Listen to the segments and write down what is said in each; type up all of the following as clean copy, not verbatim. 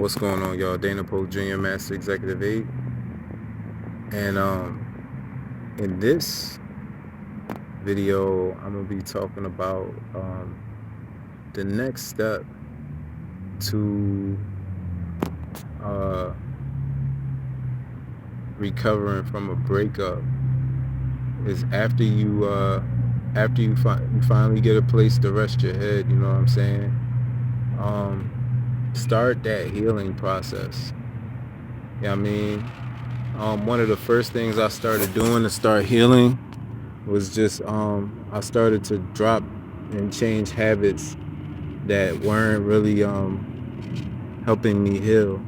What's going on, y'all? Dana Poe Jr., Master Executive 8. And in this video, I'm going to be talking about the next step to recovering from a breakup is after you finally get a place to rest your head, you know what I'm saying? Start that healing process. You know what I mean? One of the first things I started doing to start healing was just I started to drop and change habits that weren't really helping me heal,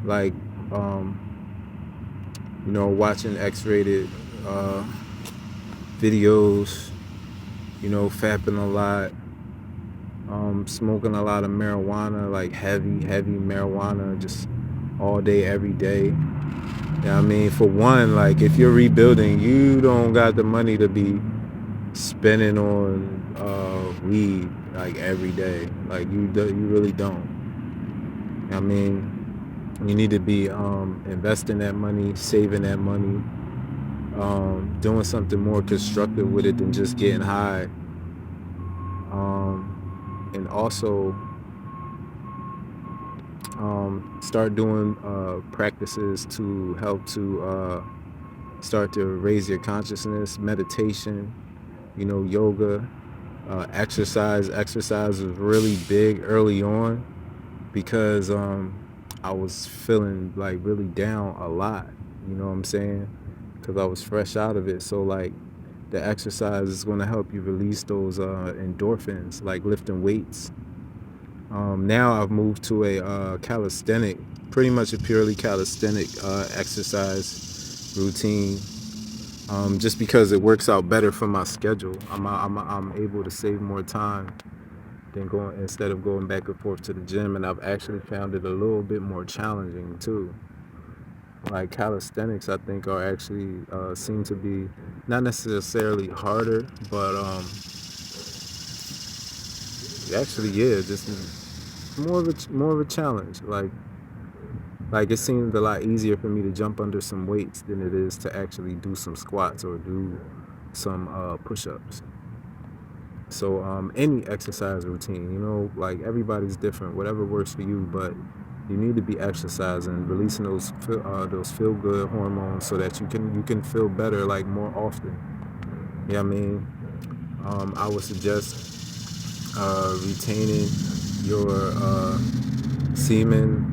like watching X-rated videos, fapping a lot, smoking a lot of marijuana, like heavy marijuana, just all day every day. I mean, for one, like if you're rebuilding, you don't got the money to be spending on weed like every day. Like you really don't. I mean, you need to be investing that money, saving that money, doing something more constructive with it than just getting high. And also start doing practices to help to start to raise your consciousness, meditation, yoga, exercise. Exercise was really big early on because I was feeling like really down a lot, you know what I'm saying? Because I was fresh out of it. So like the exercise is going to help you release those endorphins, like lifting weights. Now I've moved to a calisthenic, pretty much a purely calisthenic exercise routine, just because it works out better for my schedule. I'm able to save more time than instead of going back and forth to the gym, and I've actually found it a little bit more challenging too. Like calisthenics, I think are actually seem to be not necessarily harder, but actually, yeah, just more of a challenge. Like it seemed a lot easier for me to jump under some weights than it is to actually do some squats or do some push-ups. So any exercise routine, like everybody's different, whatever works for you, but you need to be exercising, releasing those feel-good hormones so that you can feel better like more often. You know what I mean? I would suggest retaining your semen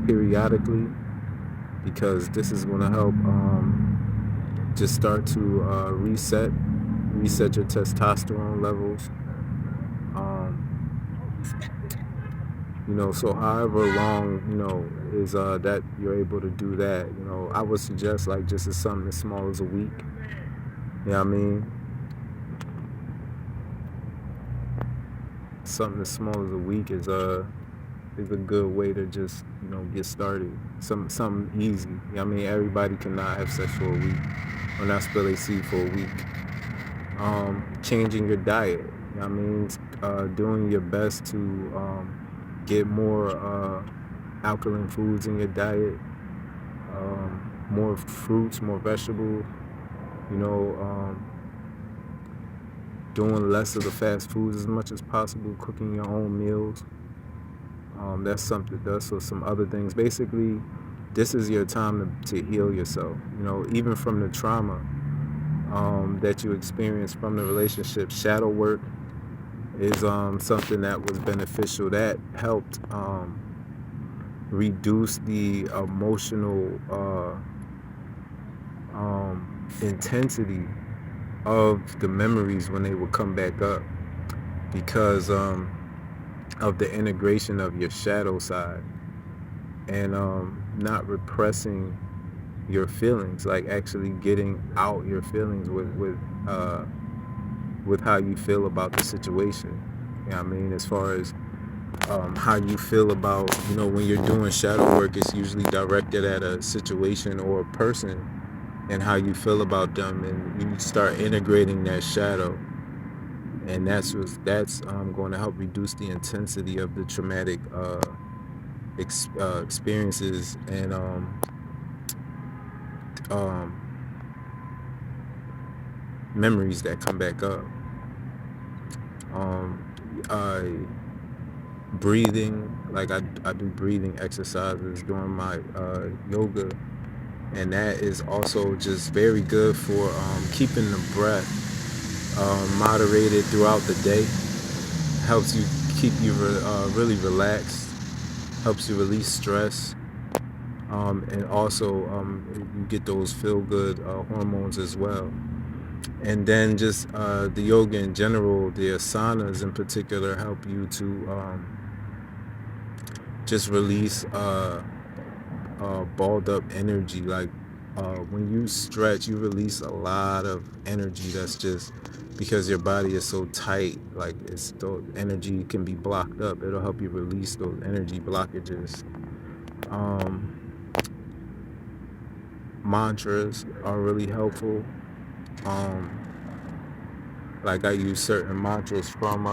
periodically, because this is going to help just start to reset your testosterone levels. So however long is that you're able to do that, I would suggest like just as something as small as a week. You know what I mean? Something as small as a week is a good way to just get started. Something easy. You know what I mean? Everybody cannot have sex for a week or not spill their seed for a week. Changing your diet. You know what I mean? Doing your best to get more alkaline foods in your diet, more fruits, more vegetables, doing less of the fast foods as much as possible, cooking your own meals. That's some other things. Basically, this is your time to heal yourself, even from the trauma that you experienced from the relationship. Shadow work is something that was beneficial, that helped reduce the emotional intensity of the memories when they would come back up, because of the integration of your shadow side and not repressing your feelings, like actually getting out your feelings with how you feel about the situation. You know what I mean? As far as how you feel about, when you're doing shadow work, it's usually directed at a situation or a person and how you feel about them, and you start integrating that shadow, and that's going to help reduce the intensity of the traumatic experiences and um, memories that come back up. Um, I breathing, like I do breathing exercises during my yoga, and that is also just very good for keeping the breath moderated throughout the day. Helps you keep you really relaxed, helps you release stress, and also you get those feel good hormones as well. And then just the yoga in general, the asanas in particular, help you to just release balled up energy. Like when you stretch, you release a lot of energy that's just because your body is so tight. Like it's the energy can be blocked up. It'll help you release those energy blockages. Um, Mantras are really helpful. Um, like I use certain mantras from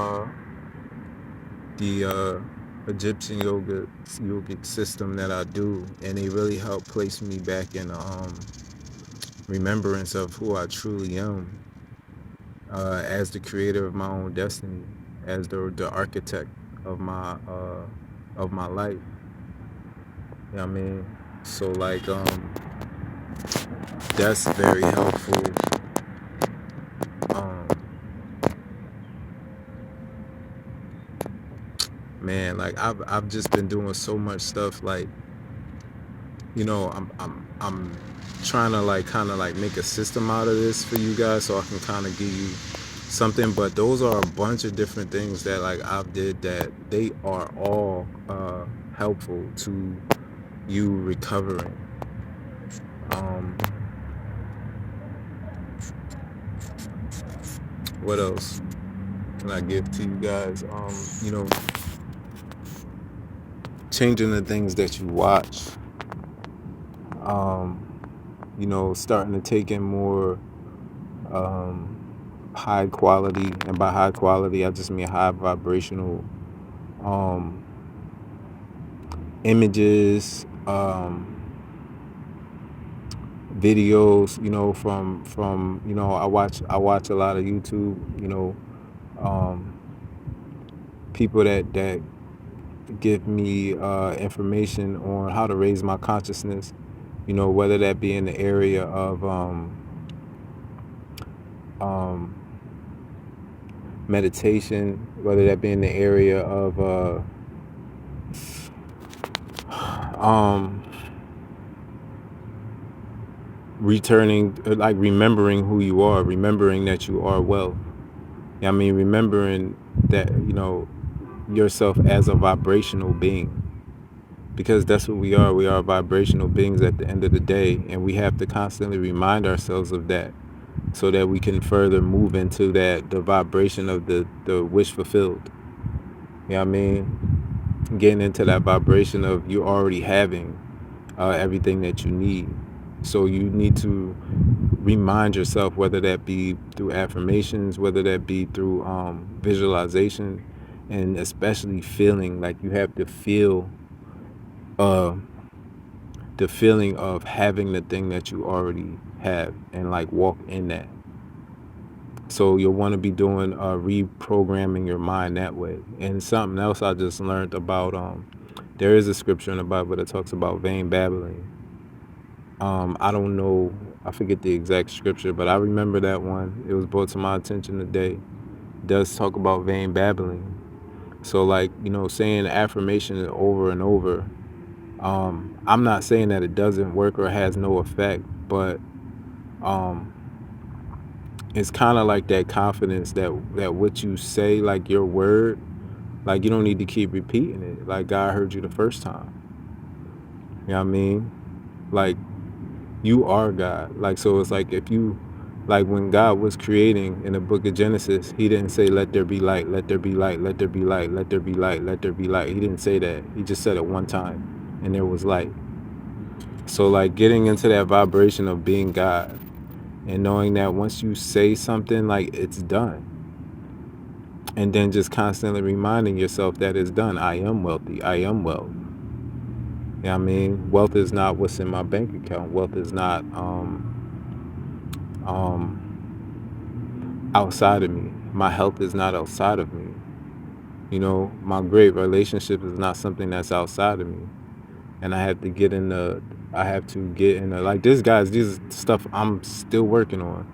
the Egyptian yogic system that I do, and they really help place me back in remembrance of who I truly am as the creator of my own destiny, as the architect of my life. You know what I mean? So like that's very helpful. Um, Man, like I've just been doing so much stuff. Like I'm trying to like kind of like make a system out of this for you guys, so I can kind of give you something. But those are a bunch of different things that like I've did that they are all helpful to you recovering. Um, what else can I give to you guys? Changing the things that you watch. Um, starting to take in more um, high quality, and by high quality, I just mean high vibrational um, images, videos. From I watch a lot of YouTube. Um, People that give me information on how to raise my consciousness. Whether that be in the area of um, meditation, whether that be in the area of um, returning, like remembering who you are, remembering that you are wealth. I mean, remembering that, yourself as a vibrational being, because that's what we are. We are vibrational beings at the end of the day, and we have to constantly remind ourselves of that so that we can further move into the vibration of the wish fulfilled. You know what I mean? Getting into that vibration of you already having everything that you need. So you need to remind yourself, whether that be through affirmations, whether that be through visualization, and especially feeling. Like you have to feel uh, the feeling of having the thing that you already have, and like walk in that. So you'll want to be doing reprogramming your mind that way. And something else I just learned about, there is a scripture in the Bible that talks about vain babbling. I don't know, I forget the exact scripture, but I remember that one. It was brought to my attention today. It does talk about vain babbling. So like, saying affirmation over and over. I'm not saying that it doesn't work or has no effect, but um, it's kind of like that confidence that what you say, like your word, like you don't need to keep repeating it. Like God heard you the first time. You know what I mean? Like you are God. Like, so it's like if you, like when God was creating in the book of Genesis, he didn't say, let there be light, let there be light, let there be light, let there be light, let there be light. He didn't say that. He just said it one time and there was light. So like getting into that vibration of being God and knowing that once you say something, like it's done. And then just constantly reminding yourself that it's done. I am wealthy. I am wealth. Yeah, I mean, wealth is not what's in my bank account. Wealth is not um, outside of me. My health is not outside of me. You know, my great relationship is not something that's outside of me. And I have to get in the, like this, guys, these is stuff I'm still working on.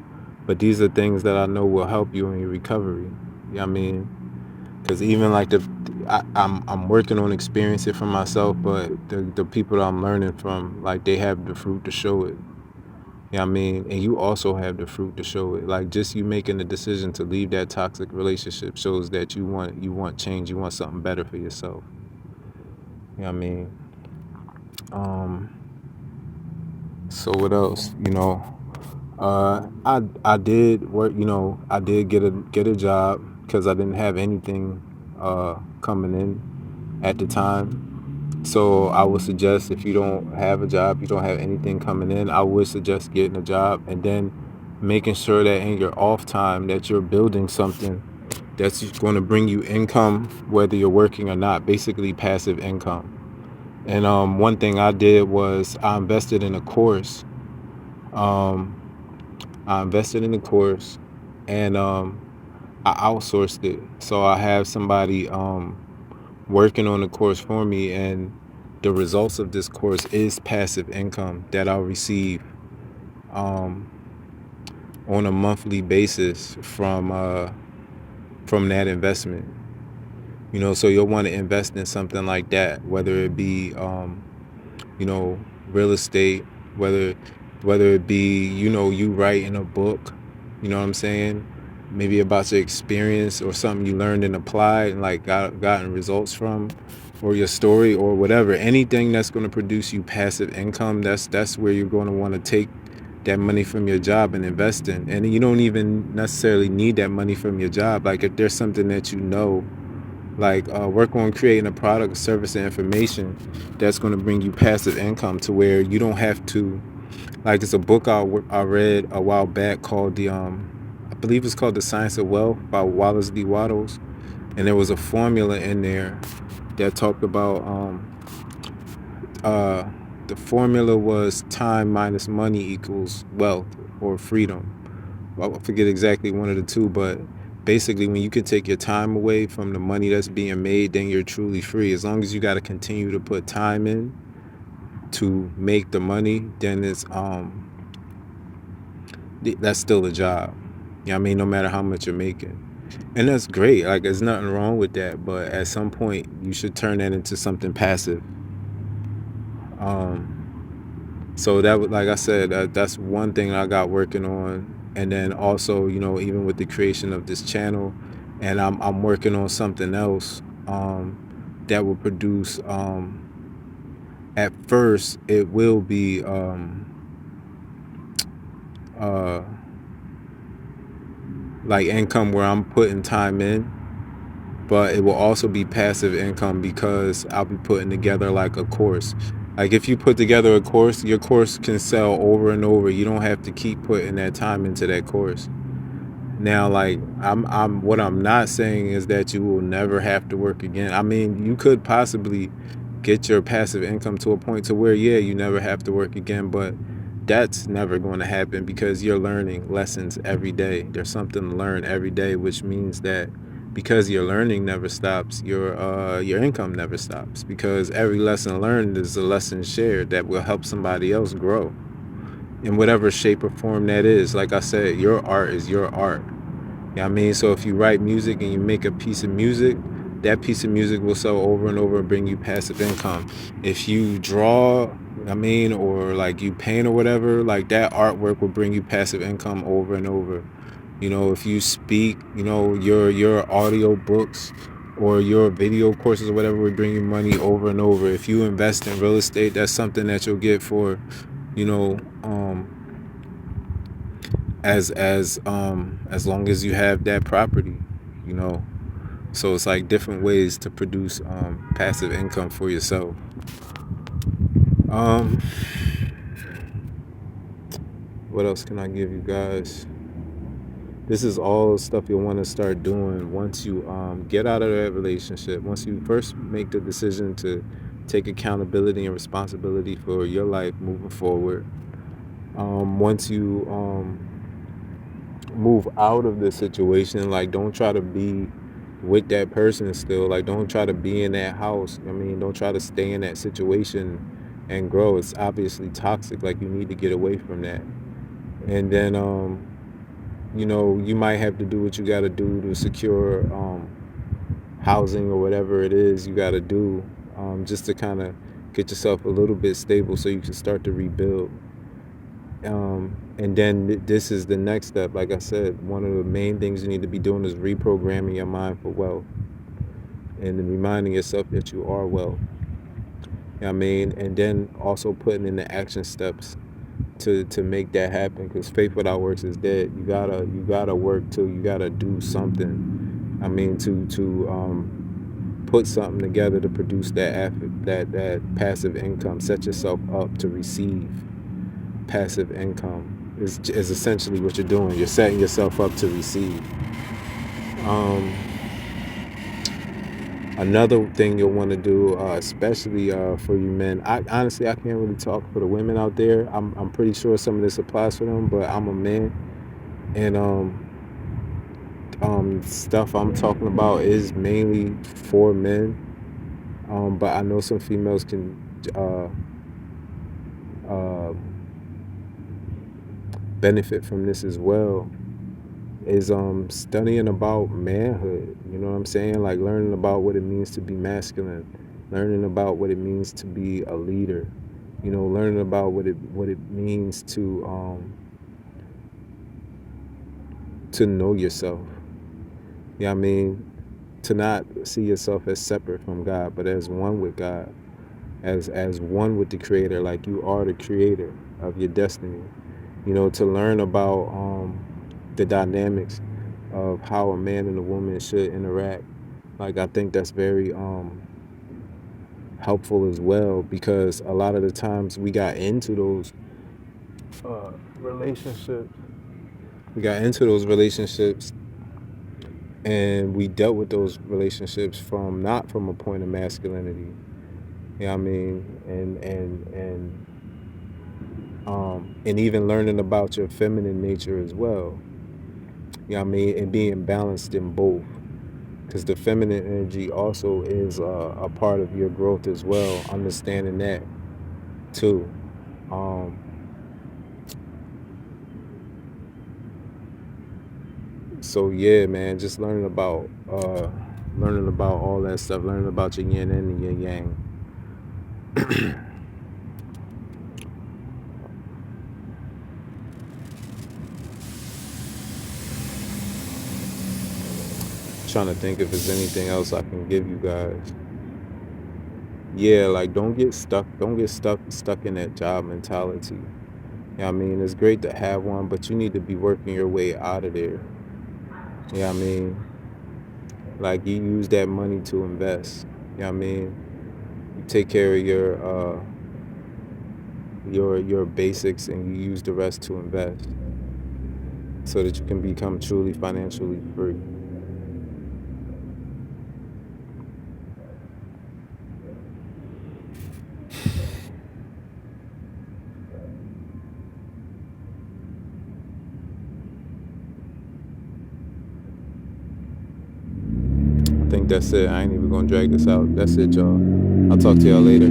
But these are things that I know will help you in your recovery. You know what I mean? Because even like I'm working on experiencing it for myself, but the people that I'm learning from, like they have the fruit to show it. You know what I mean? And you also have the fruit to show it. Like just you making the decision to leave that toxic relationship shows that you want change, you want something better for yourself. You know what I mean? Um, so what else? I did work. I did get a job because I didn't have anything coming in at the time. So I would suggest, if you don't have a job, you don't have anything coming in, I would suggest getting a job and then making sure that in your off time that you're building something that's going to bring you income, whether you're working or not, basically passive income. And one thing I did was I invested in a course. Um, I invested in a course and I outsourced it. So I have somebody working on the course for me, and the results of this course is passive income that I'll receive um, on a monthly basis from that investment. So you'll want to invest in something like that, whether it be you know, real estate, whether it be, you writing a book, you know what I'm saying? Maybe about your experience or something you learned and applied and like gotten results from, or your story or whatever. Anything that's going to produce you passive income, that's where you're going to want to take that money from your job and invest in. And you don't even necessarily need that money from your job. Like if there's something that like work on creating a product, service, and information that's going to bring you passive income to where you don't have to, like it's a book I read a while back called I believe it's called The Science of Wealth by Wallace D. Wattles, and there was a formula in there that talked about uh, the formula was time minus money equals wealth or freedom. I forget exactly one of the two, but basically when you can take your time away from the money that's being made, then you're truly free. As long as you got to continue to put time in to make the money, then it's that's still a job. You know what I mean? No matter how much you're making. And that's great. Like there's nothing wrong with that, but at some point you should turn that into something passive. Um So that was, like I said, that's one thing I got working on, and then also, even with the creation of this channel, and I'm working on something else that will produce. At first, it will be uh, like income where I'm putting time in, but it will also be passive income because I'll be putting together like a course. Like if you put together a course, your course can sell over and over. You don't have to keep putting that time into that course. Now, like what I'm not saying is that you will never have to work again. I mean, you could possibly get your passive income to a point to where, yeah, you never have to work again, but that's never going to happen because you're learning lessons every day. There's something to learn every day, which means that because your learning never stops, your income never stops, because every lesson learned is a lesson shared that will help somebody else grow in whatever shape or form that is. Like I said, your art is your art. You know what I mean? So if you write music and you make a piece of music, that piece of music will sell over and over and bring you passive income. If you draw, or like you paint or whatever, like that artwork will bring you passive income over and over. If you speak, your audio books or your video courses or whatever will bring you money over and over. If you invest in real estate, that's something that you'll get for, you know, as long as you have that property, you know. So it's like different ways to produce passive income for yourself. Um, what else can I give you guys? This is all stuff you'll want to start doing once you get out of that relationship. Once you first make the decision to take accountability and responsibility for your life moving forward. Once you move out of the situation, like, don't try to be with that person still. Like, don't try to be in that house. I mean, don't try to stay in that situation and grow. It's obviously toxic. Like, you need to get away from that. And then you might have to do what you got to do to secure housing or whatever it is you got to do, just to kind of get yourself a little bit stable so you can start to rebuild. And then this is the next step. Like I said, one of the main things you need to be doing is reprogramming your mind for wealth, and then reminding yourself that you are wealth. You know what I mean? And then also putting in the action steps to make that happen, because faith without works is dead. You gotta work too. You gotta do something. I mean, to put something together to produce that passive income. Set yourself up to receive passive income. Is essentially what you're doing. You're setting yourself up to receive. Another thing you'll want to do, especially for you men, I honestly can't really talk for the women out there. I'm pretty sure some of this applies for them, but I'm a man, and stuff I'm talking about is mainly for men. But I know some females can benefit from this as well. Is studying about manhood. You know what I'm saying? Like, learning about what it means to be masculine, learning about what it means to be a leader. Learning about what it means to know yourself. You know what I mean? To not see yourself as separate from God, but as one with God, as one with the Creator. Like, you are the creator of your destiny. To learn about the dynamics of how a man and a woman should interact. Like, I think that's very helpful as well, because a lot of the times we got into those relationships. And we dealt with those relationships not from a point of masculinity. You know what I mean? And even learning about your feminine nature as well. You know what I mean? And being balanced in both. Because the feminine energy also is a part of your growth as well. Understanding that too. So yeah, man, just learning about all that stuff, learning about your yin and your yang. Trying to think if there's anything else I can give you guys. Yeah, like, don't get stuck in that job mentality. You know what I mean? It's great to have one, but you need to be working your way out of there. You know what I mean? Like, you use that money to invest. You know what I mean? You take care of your basics, and you use the rest to invest, so that you can become truly financially free. I think that's it. I ain't even gonna drag this out. That's it, y'all. I'll talk to y'all later.